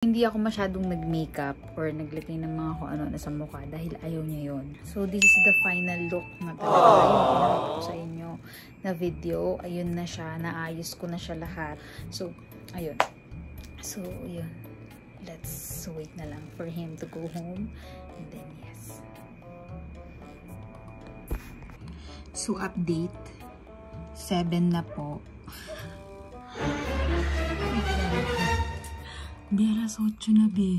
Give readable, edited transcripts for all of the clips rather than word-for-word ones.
Hindi ako masyadong nag-makeup or naglagay ng mga kung ano na sa mukha dahil ayaw niya yon. So, this is the final look na talaga yung pinakita ko sa inyo na video. Ayun na siya. Naayos ko na siya lahat. So, ayun. So, yun. Let's wait na lang for him to go home. And then, yes. So, update. 7 na po. Be, alas 8 na, be.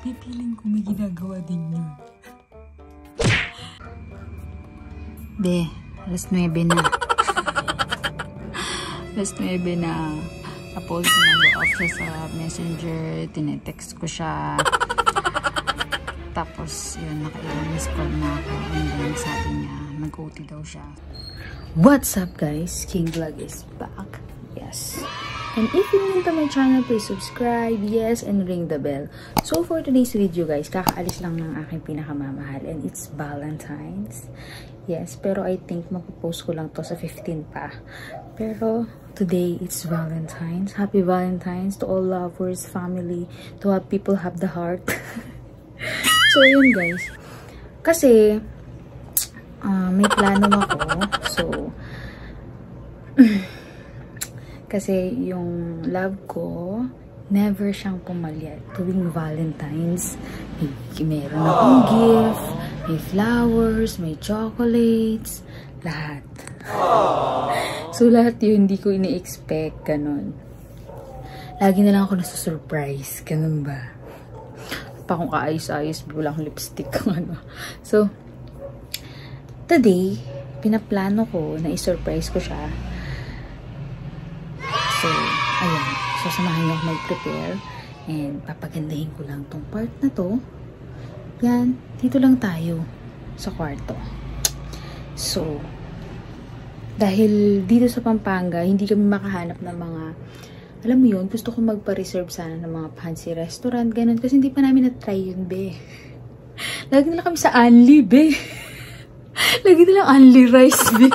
Pipiling ko may ginagawa din yun. Be, alas 9 na. Alas 9 na. Tapos, nag-off siya sa messenger. Tinetext ko siya. Tapos, yun, nakailang miss call na ako. And then, sabi niya, nag-OT daw siya. What's up, guys? King Vlog is back. Yes. And if you're new to my channel, please subscribe, yes, and ring the bell. So, for today's video, guys, kakaalis lang ng aking pinakamamahal. And it's Valentine's. Yes, pero I think mapopost ko lang to sa 15 pa. Pero, today, it's Valentine's. Happy Valentine's to all lovers, family, to all people have the heart. So, yun, guys. Kasi, may plano ako. So, kasi yung love ko, never siyang pumalyat. Tuwing Valentine's, meron akong gift, may flowers, may chocolates, lahat. So, lahat yun, hindi ko ini-expect, ganun. Lagi na lang ako nasa-surprise, ganun ba? Pa kung kaayos-ayos, walang lipstick, ano. So, today, pinaplano ko na i-surprise ko siya. So, ayan. So, samahan niyo ako mag-prepare. And, papagandahin ko lang tong part na to. Yan. Dito lang tayo sa kwarto. So, dahil dito sa Pampanga, hindi kami makahanap ng mga, alam mo yun, gusto ko magpa-reserve sana ng mga fancy restaurant, ganun. Kasi hindi pa namin na-try yun, be. Lagi na lang kami sa Anli, be. Lagi na lang Anli rice, be.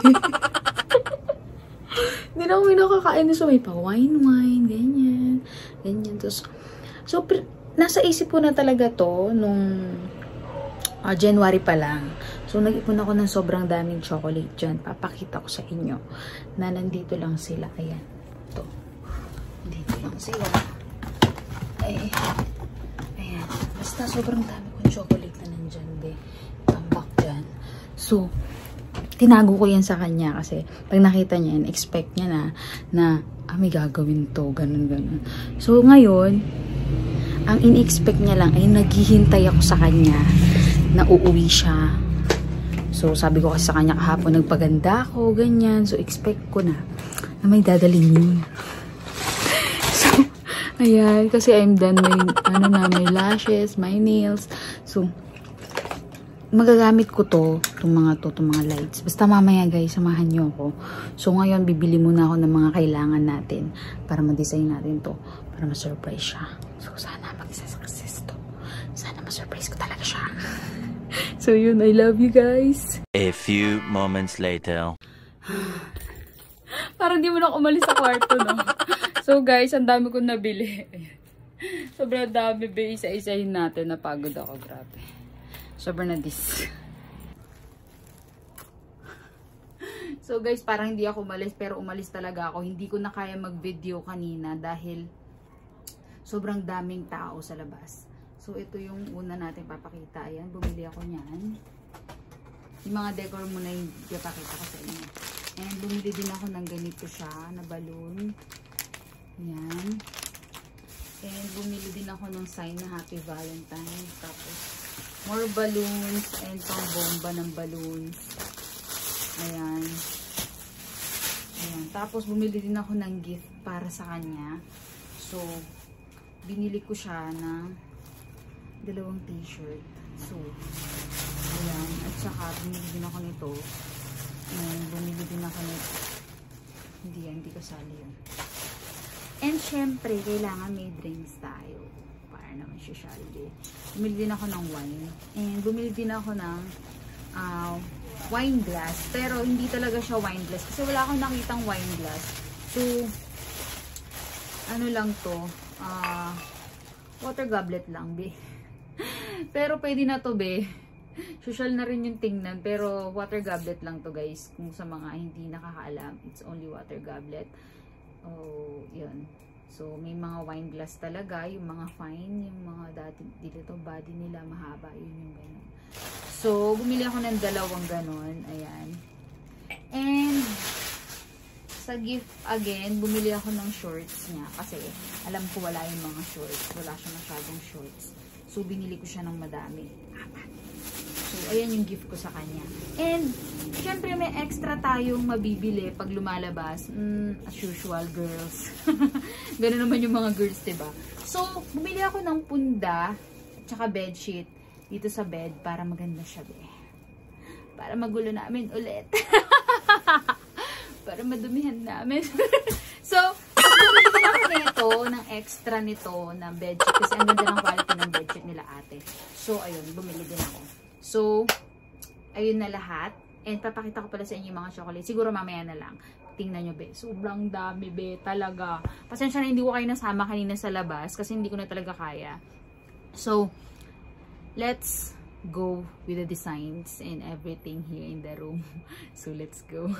Hindi na kami nakakain. So, may pa wine, ganyan. Ganyan. Tapos, so, nasa isip ko na talaga to nung January pa lang. So, nag-ipon ako ng sobrang daming chocolate dyan. Papakita ko sa inyo na nandito lang sila. Ayan. Ito. Dito lang sila. Ayan. Basta sobrang dami kong chocolate na nandyan, be. Tambak dyan. So, tinago ko yan sa kanya kasi pag nakita niya, expect niya na may gagawin to, ganun. So, ngayon, ang in-expect niya lang ay naghihintay ako sa kanya na uuwi siya. So, sabi ko kasi sa kanya kahapon, nagpaganda ako, ganyan. So, expect ko na may dadalhin yun. So, ayan, kasi I'm done my lashes, my nails. So, magagamit ko itong mga lights. Basta mamaya, guys, samahan niyo ako. So, ngayon, bibili muna ako ng mga kailangan natin para ma-design natin to para ma-surprise siya. So, sana mag-success to. Sana ma-surprise ko talaga siya. So, yun. I love you, guys. A few moments later. Parang di mo na umalis sa kwarto, no? So, guys, ang dami kong nabili. Sobrang dami, be. Isa-isahin natin. Napagod ako. Grabe. Sobrang na this. So, guys, parang hindi ako umalis. Pero umalis talaga ako. Hindi ko na kaya mag-video kanina dahil sobrang daming tao sa labas. So, ito yung una natin papakita. Ayan, bumili ako niyan. Yung mga decor muna yung papakita ko sa inyo. And bumili din ako ng ganito siya, na balloon. Ayan. And bumili din ako ng sign na Happy Valentine's. Tapos, more balloons and pang bomba ng balloons. Ayan. Ayan. Tapos, bumili din ako ng gift para sa kanya. So, binili ko siya ng 2 t-shirt. So, ayan. At saka, bumili din ako nito. And bumili din ako nito. Hindi kasali yun. And syempre, kailangan may drinks tayo. Para naman social day. Bumili din ako ng wine. And bumili din ako ng wine glass. Pero hindi talaga siya wine glass. Kasi wala akong nakitang wine glass. So, Ano lang to, water goblet lang, be. Pero pwede na to, be. Social na rin yung tingnan, pero water goblet lang to, guys. Kung sa mga hindi nakakaalam, it's only water goblet. Oh, yun. So, may mga wine glass talaga, yung mga fine, yung mga dati dito body nila mahaba, yun yung ganun. So, bumili ako ng dalawang ganon, ayan. And sa gift again, bumili ako ng shorts niya kasi alam ko wala yung mga shorts, wala siya masyadong shorts. So, binili ko siya ng madami. So, ayan yung gift ko sa kanya. And, syempre may extra tayong mabibili pag lumalabas. As usual, girls. Ganun naman yung mga girls, diba? So, bumili ako ng punda at saka bedsheet dito sa bed para maganda siya, be. Para magulo namin ulit. Para madumihan namin. So, bumili ako nito, ng extra nito, na bedsheet. Kasi ang ganda ng quality ng bedsheet nila ate. So, ayun, bumili din ako. So, ayun na lahat. And papakita ko pala sa inyo yung mga chocolate. Siguro mamaya na lang. Tingnan nyo, be. Sobrang dami, be. Talaga. Pasensya na hindi ko kayo nasama kanina sa labas kasi hindi ko na talaga kaya. So, let's go with the designs and everything here in the room. So, let's go.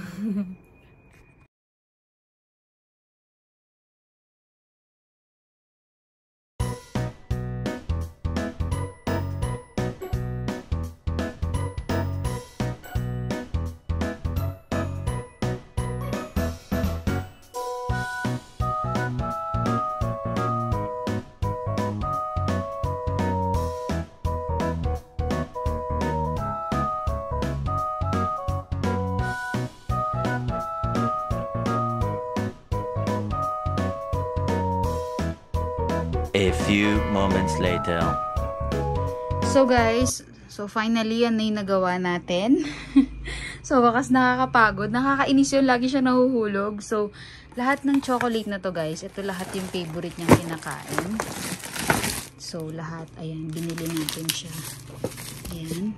A few moments later. So guys, finally yan na yung nagawa natin. So wakas nakakapagod. Nakakainis yun, lagi siya nahuhulog. So lahat ng chocolate na to guys, ito lahat yung favorite niyang kinakain. So lahat, ayan, binili natin siya. Ayan.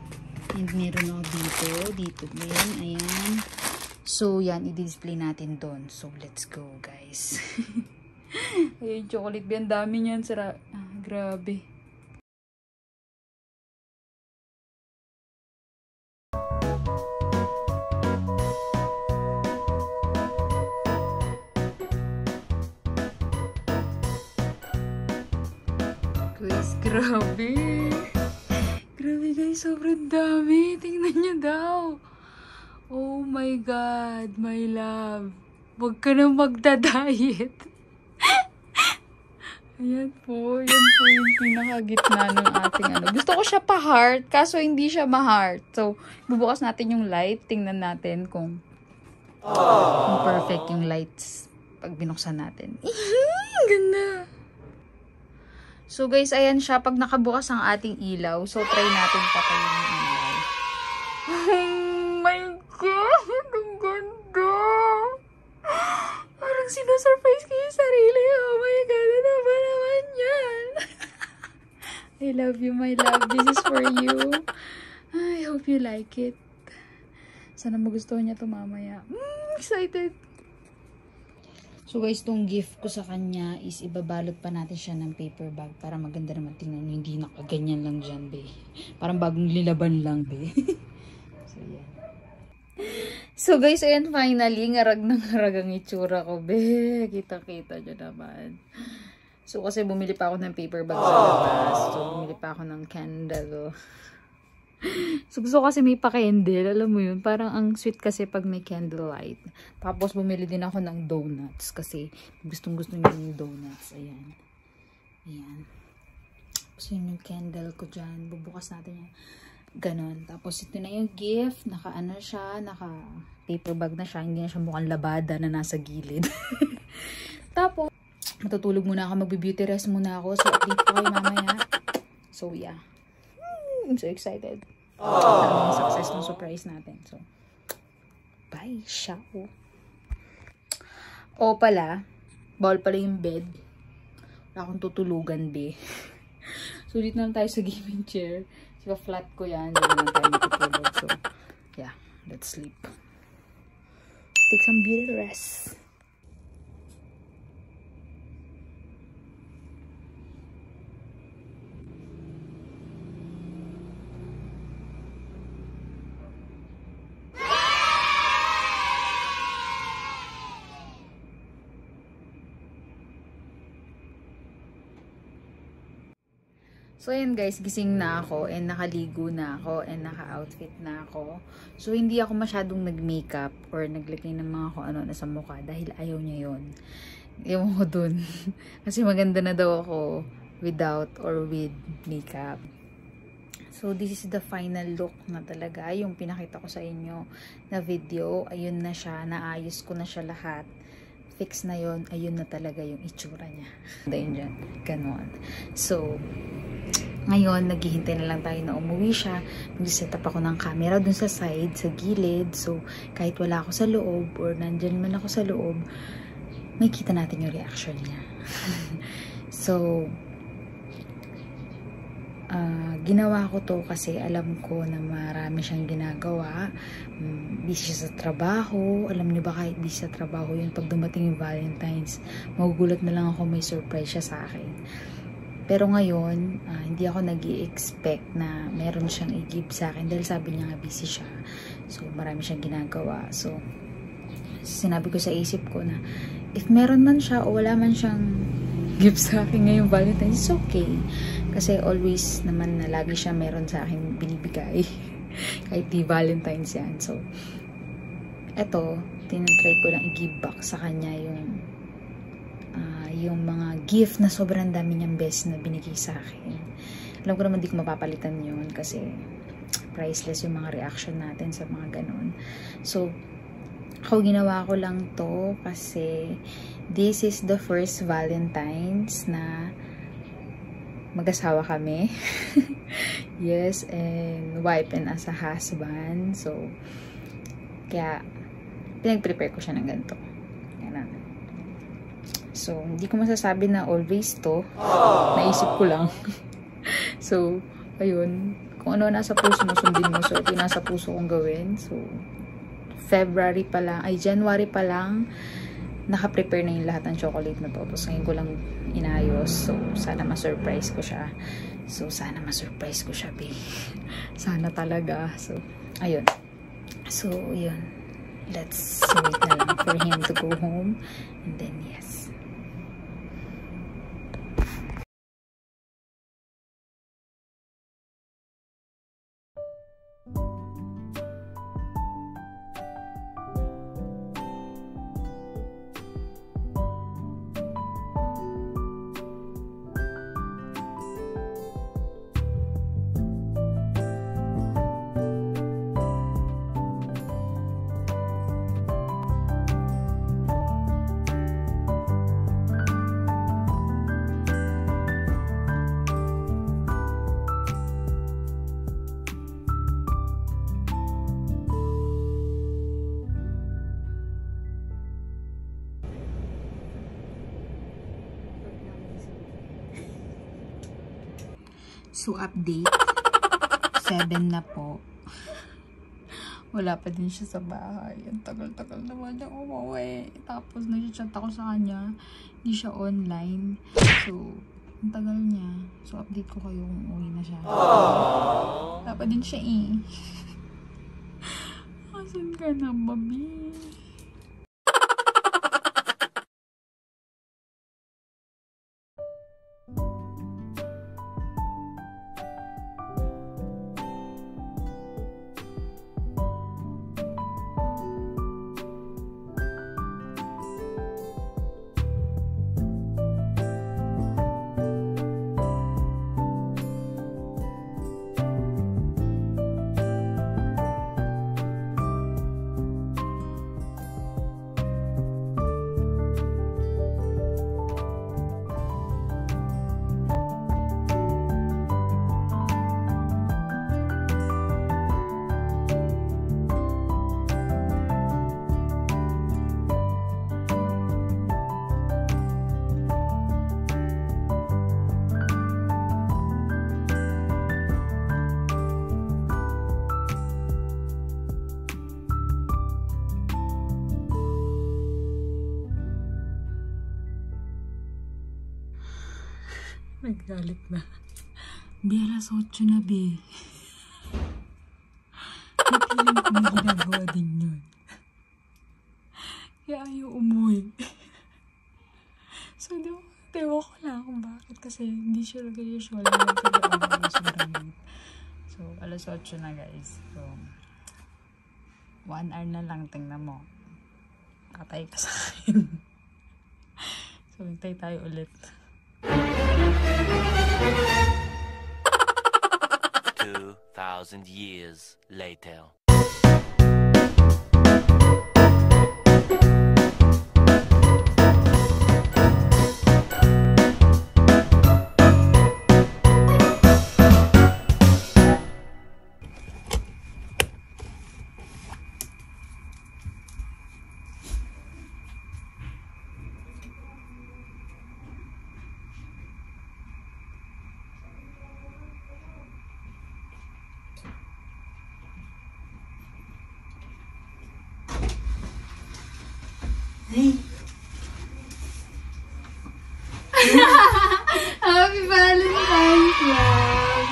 And meron ako dito din, ayan. So yan, i-display natin doon. So let's go guys. Ayun, chocolate ba? Ang dami niyan. Grabe. Guys, grabe. Grabe guys, sobrang dami. Tingnan niyo daw. Oh my God, my love. Huwag ka na magda-diet. Ayan po yung pinakagitna ng ating ano. Gusto ko siya pa-heart, kaso hindi siya ma-heart. So, bubukas natin yung light. Tingnan natin kung perfect yung lights pag binuksan natin. Ganda! So, guys, ayan siya. Pag nakabukas ang ating ilaw, so try natin patayin yung ilaw. Oh my God! Ang ganda! Parang sinusurprise ko yung sarili. Oh my God, ano ba naman yan? I love you, my love. This is for you. I hope you like it. Sana magustuhan niya ito mamaya. Excited. So guys, itong gift ko sa kanya is ibabalot pa natin siya ng paper bag para maganda naman tingnan. Hindi nakaganyan lang dyan, be. Parang bagong lilaban lang, be. So, yan. So guys, ayan finally, ngarag na ngarag ang itsura ko, be. Kita-kita nyo naman. So kasi bumili pa ako ng paper bag sa labas. So bumili pa ako ng candle. So gusto ko kasi may pa-candle, alam mo yun. Parang ang sweet kasi pag may candlelight. Tapos bumili din ako ng donuts kasi gustong-gusto niyo yung donuts. Ayan. Ayan. Tapos yun yung candle ko dyan. Bubukas natin yan. Ganon. Tapos ito na yung gift. Naka-ano siya. Naka-paper bag na siya. Hindi na siya mukhang labada na nasa gilid. Tapos, matutulog muna ako. Magbe-beauty rest muna ako. So, update ko kayo mamaya. So, yeah. I'm so excited. Ang success ng surprise natin. So, bye. Ciao. O pala, bawal pala yung bed. Wala akong tutulugan, be. So, dito na tayo sa gaming chair. So, flat ko yan. Dito na tayo matutulog. So, yeah. Let's sleep. Take some beauty rest. So, ayan guys, gising na ako and nakaligo na ako and naka-outfit na ako. So, hindi ako masyadong nag-makeup or naglagay ng mga kung ano na sa mukha dahil ayaw niya yon. Ewan ko dun. Kasi maganda na daw ako without or with makeup. So, this is the final look na talaga. Yung pinakita ko sa inyo na video. Ayun na siya. Naayos ko na siya lahat. Fix na yon. Ayun na talaga yung itsura niya. Dahil dyan. Ganon. So, ngayon, naghihintay na lang tayo na umuwi siya. Mag-set up ako ng camera dun sa side, sa gilid. So, kahit wala ako sa loob or nandyan man ako sa loob, may kita natin yung reaction niya. So, ginawa ko to kasi alam ko na marami siyang ginagawa. Busy siya sa trabaho. Alam niyo ba, kahit busy sa trabaho yun, pag dumating yung Valentine's, magugulat na lang ako may surprise siya sa akin. Pero ngayon, hindi ako nag-i-expect na meron siyang i-give sa akin dahil sabi niya nga busy siya. So, marami siyang ginagawa. So, sinabi ko sa isip ko na if meron man siya o wala man siyang give sa akin ngayong Valentine's, it's okay. Kasi always naman na lagi siya meron sa akin binibigay. Kahit di Valentine's yan. So, eto, tinatry ko lang i-give back sa kanya yung mga gift na sobrang dami niyang best na binigay sa akin. Alam ko naman di ko mapapalitan yun kasi priceless yung mga reaction natin sa mga ganon. So, ako ginawa ko lang to kasi this is the first Valentine's na mag-asawa kami. Yes, and wife and as a husband. So, kaya pinag-prepare ko siya ng ganito. Yan. So, hindi ko masasabi na always to. Naisip ko lang. So, ayun. Kung ano nasa puso mo, sundin mo. So, ito nasa puso kong gawin. So, January pa lang, naka-prepare na yung lahat ng chocolate na to. Tapos ngayon ko lang inayos. So, sana ma-surprise ko siya. Be. Sana talaga. So, ayun. So, yun. Let's wait na lang for him to go home. And then, yes. So, update. 7 na po. Wala pa din siya sa bahay. Ang tagal-tagal naman niyang umuwi. Tapos, nag-chat ako sa kanya. Hindi siya online. So, ang tagal niya. So, update ko kayo kung uwi na siya. Wala pa din siya eh. Asan ka na, baby? Naggalit na. Be, alas 8 na, be. Napiling ko may ginagawa din yun. Kaya ayaw umuwi. So, di ako Tewa ko lang kung bakit. Kasi hindi siya usual na nagtagawa. So, alas 8 na guys. So, 1 hour na lang. Tingnan mo. Katay ka sa akin. So, hintay tayo ulit. 2,000 years later. Happy Valentine's, love!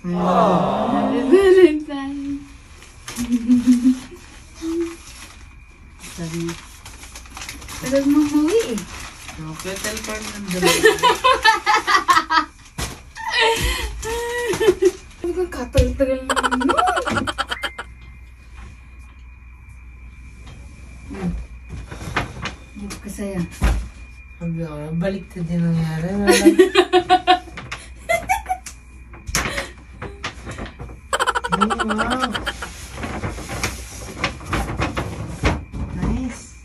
Happy Valentine's! Sabi niya, tagal mo mawi eh. Petal card ng dalawa. Sabi ko, katal-tagal mo nun. Hindi ko saya. Sabi ko, baliktad din nangyari. Wow. Nice.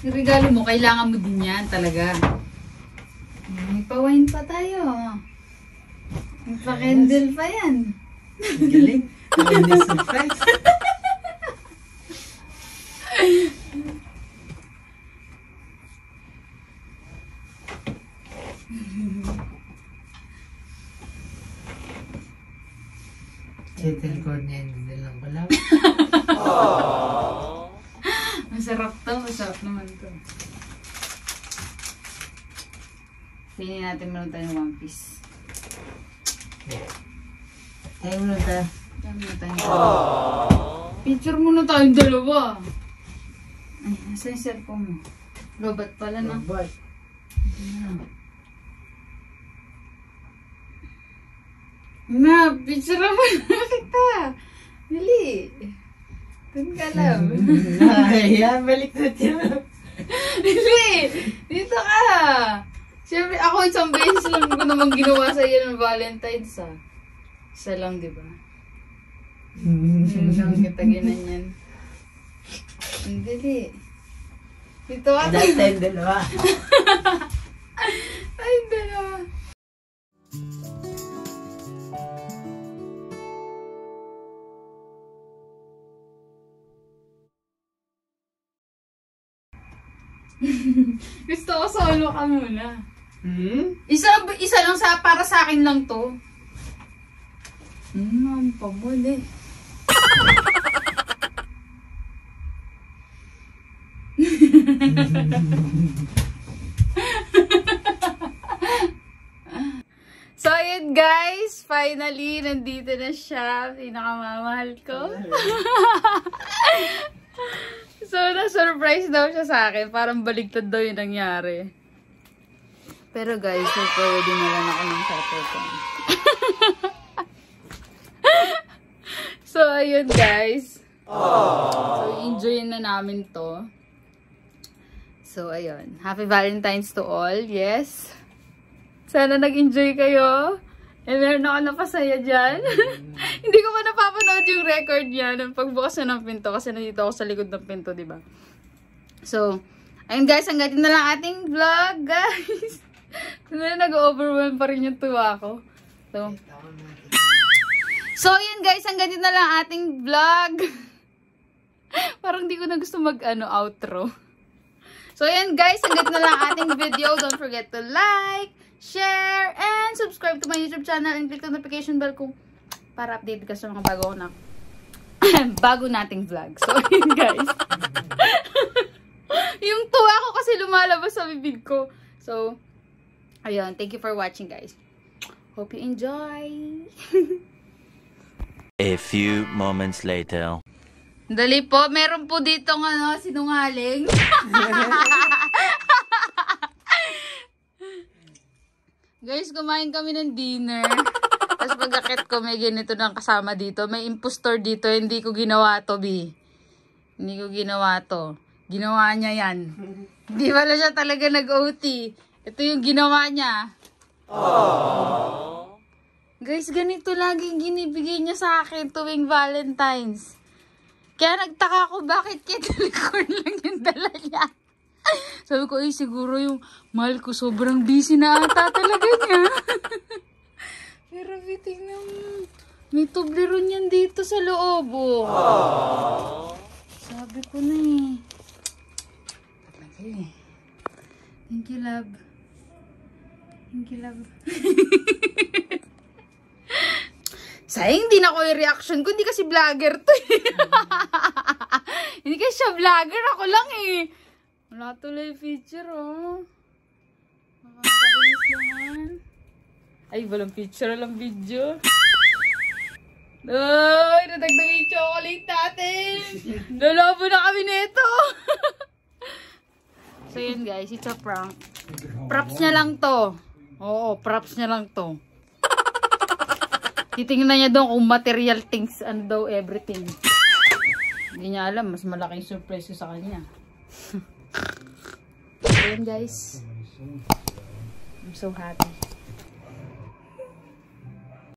Yung regalo mo, kailangan mo din yan talaga. May pa-wine pa tayo. May pa-candle pa yan. Galing. Hindi surprise. Petal card niya, hindi lang pala. Masarap to. Masarap naman to. Pinin natin muna tayo ng One Piece. Tayo muna tayo. Picture muna tayong dalawa. Ay, nasa yung cellphone mo? Robot pala na. Robot. Na, picture mo na kita. Dali. Doon ka lang. Ay, baliktad yun. Dali. Dito ka. Siyempre, ako isang beses lang ko naman ginawa sa iyo ng Valentine's ah. Isa lang, di ba? Lang kita ginanyan. Dali. Dito ka. Dahil tayong dalawa. Ay, dalawa. Gusto ko solo ka muna. Isa lang sa para sa akin lang to. Ang pamuli. So, ayun guys. Finally, nandito na siya. Pinakamamahal ko. So, na-surprise daw siya sa akin. Parang baligtad daw yung nangyari. Pero guys, pwede na lang ako ng peppercorn. So, ayun guys. So, enjoyin na namin to. So, ayun. Happy Valentine's to all. Yes. Sana nag-enjoy kayo. Meron ako napasaya dyan. Hindi ko pa napapanood yung record niya ng pagbukas na ng pinto kasi nandito ako sa likod ng pinto, diba? So, ayun guys, hanggang na lang ating vlog, guys. Nag-overwhelm pa rin yung tuwa ko. So, ayun guys, hanggang na lang ating vlog. Parang di ko na gusto outro. So, ayun guys, hanggang na lang ating video. Don't forget to like, share, and subscribe to my YouTube channel and click the notification bell kung para update ka sa mga bago nating vlog. So, yun guys. Yung tuwa ko kasi lumalabas sa bibig ko. So, Ayun, thank you for watching, guys. Hope you enjoy. A few moments later. Dali po, meron po dito ng sinungaling. Guys, kumain kami ng dinner. Tapos pagkakit ko, may ganito ng kasama dito. May impostor dito. Hindi ko ginawa to, B. Hindi ko ginawa to. Ginawa niya yan. Hindi pala siya talaga nag-OT. Ito yung ginawa niya. Aww. Guys, ganito laging ginibigay niya sa akin tuwing Valentine's. Kaya nagtaka ko bakit kettle corn lang yung dala niya. Sabi ko, ay siguro yung mahal ko sobrang busy na ata talaga niya. Pero tingnan mo, may Toblerone yan dito sa loob. Oh. Sabi ko na eh. Talaga eh. Thank you, love. Thank you, love. Sayang din ako yung reaction ko. Hindi kasi vlogger to eh. Hindi kasi siya vlogger. Ako lang eh. Wala tuloy feature oh. Nakakainis naman. Ay, walang picture, walang video. Ay, nadagdag yung chocolate natin. Lolobo na kami nito. So yun guys, it's a prank. Props niya lang to. Oo, props niya lang to. Titingnan niya doon kung material things, ano daw, everything. Hindi niya alam, mas malaking surprise sa kanya. So yun guys. I'm so happy.